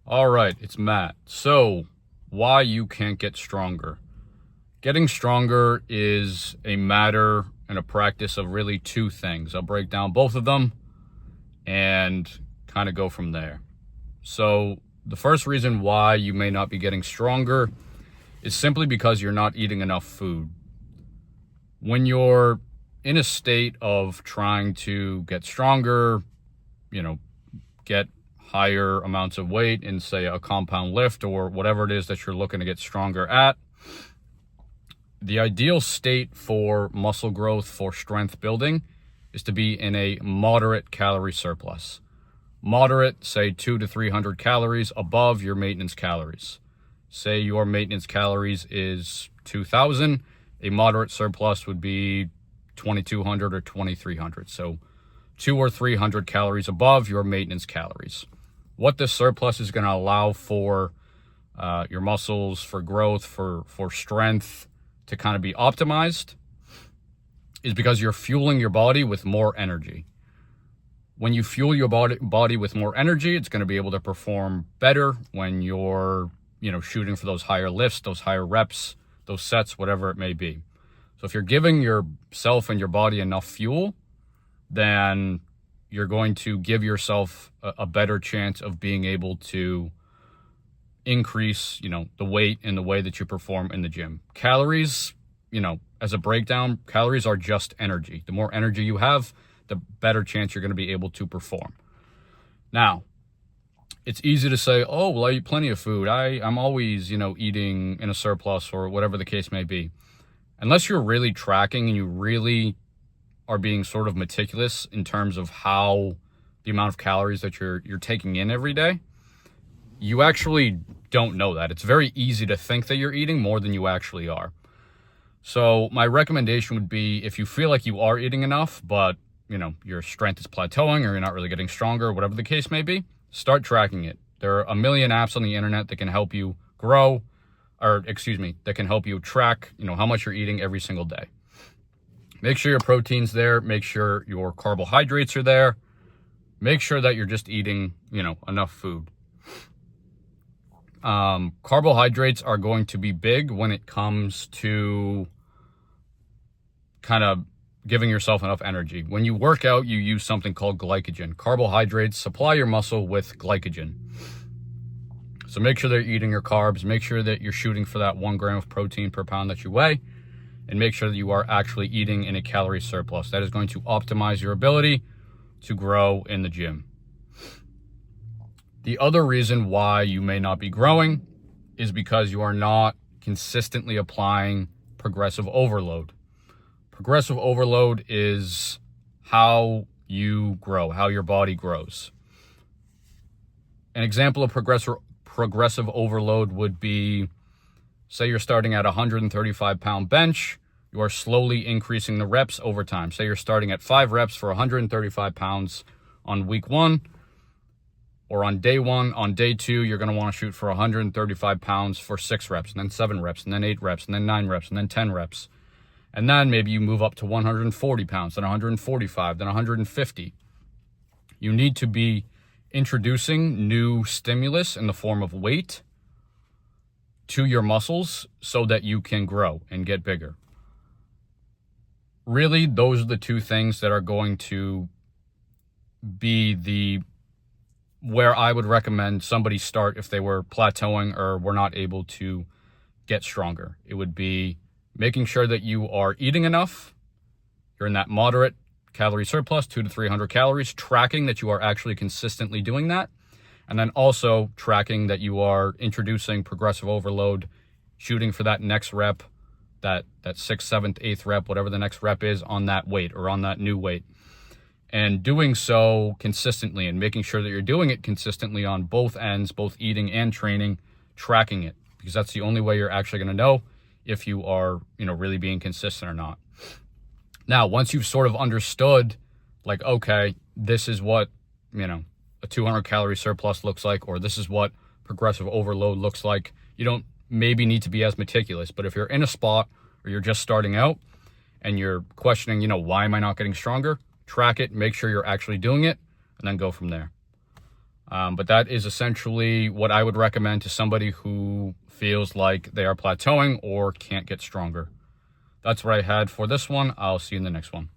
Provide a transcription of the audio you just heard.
All right, it's Matt. So, why you can't get stronger? Getting stronger is a matter and a practice of really two things. I'll break down both of them and kind of go from there. So, the first reason why you may not be getting stronger is simply because you're not eating enough food. When you're in a state of trying to get stronger, get higher amounts of weight in, say, a compound lift or whatever it is that you're looking to get stronger at, the ideal state for muscle growth, for strength building, is to be in a moderate calorie surplus. Moderate, say 200 to 300 calories above your maintenance calories. Say your maintenance calories is 2,000, a moderate surplus would be 2,200 or 2,300. So 200 or 300 calories above your maintenance calories. What this surplus is going to allow for your muscles, for growth, for strength to kind of be optimized is because you're fueling your body with more energy. When you fuel your body with more energy, it's going to be able to perform better when you're, shooting for those higher lifts, those higher reps, those sets, whatever it may be. So if you're giving yourself and your body enough fuel, then you're going to give yourself a better chance of being able to increase, the weight and the way that you perform in the gym. Calories, as a breakdown, calories are just energy. The more energy you have, the better chance you're going to be able to perform. Now, it's easy to say, oh, well, I eat plenty of food. I'm always, eating in a surplus or whatever the case may be. Unless you're really tracking and you really are being sort of meticulous in terms of how the amount of calories that you're taking in every day, you actually don't know that. It's very easy to think that you're eating more than you actually are. So my recommendation would be, if you feel like you are eating enough, but your strength is plateauing or you're not really getting stronger, whatever the case may be, start tracking it. There are a million apps on the internet that can help you that can help you track, how much you're eating every single day. Make sure your protein's there. Make sure your carbohydrates are there. Make sure that you're just eating, enough food. Carbohydrates are going to be big when it comes to kind of giving yourself enough energy. When you work out, you use something called glycogen. Carbohydrates supply your muscle with glycogen. So make sure that you're eating your carbs. Make sure that you're shooting for that 1 gram of protein per pound that you weigh. And make sure that you are actually eating in a calorie surplus. That is going to optimize your ability to grow in the gym. The other reason why you may not be growing is because you are not consistently applying progressive overload. Progressive overload is how you grow, how your body grows. An example of progressive overload would be, say you're starting at a 135-pound bench. You are slowly increasing the reps over time. Say you're starting at 5 reps for 135 pounds on week 1, or on day 1. On day 2, you're going to want to shoot for 135 pounds for 6 reps, and then 7 reps, and then 8 reps, and then 9 reps, and then 10 reps. And then maybe you move up to 140 pounds, then 145, then 150. You need to be introducing new stimulus in the form of weight to your muscles so that you can grow and get bigger. Really, those are the two things that are going to be where I would recommend somebody start if they were plateauing or were not able to get stronger. It would be making sure that you are eating enough. You're in that moderate calorie surplus, 200 to 300 calories, tracking that you are actually consistently doing that. And then also tracking that you are introducing progressive overload, shooting for that next rep, that 6th, 7th, 8th rep, whatever the next rep is on that weight or on that new weight. And doing so consistently and making sure that you're doing it consistently on both ends, both eating and training, tracking it, because that's the only way you're actually going to know if you are, really being consistent or not. Now, once you've sort of understood, like, okay, this is what, a 200 calorie surplus looks like, or this is what progressive overload looks like, you don't maybe need to be as meticulous. But if you're in a spot or you're just starting out and you're questioning, why am I not getting stronger? Track it, make sure you're actually doing it, and then go from there. But that is essentially what I would recommend to somebody who feels like they are plateauing or can't get stronger. That's what I had for this one. I'll see you in the next one.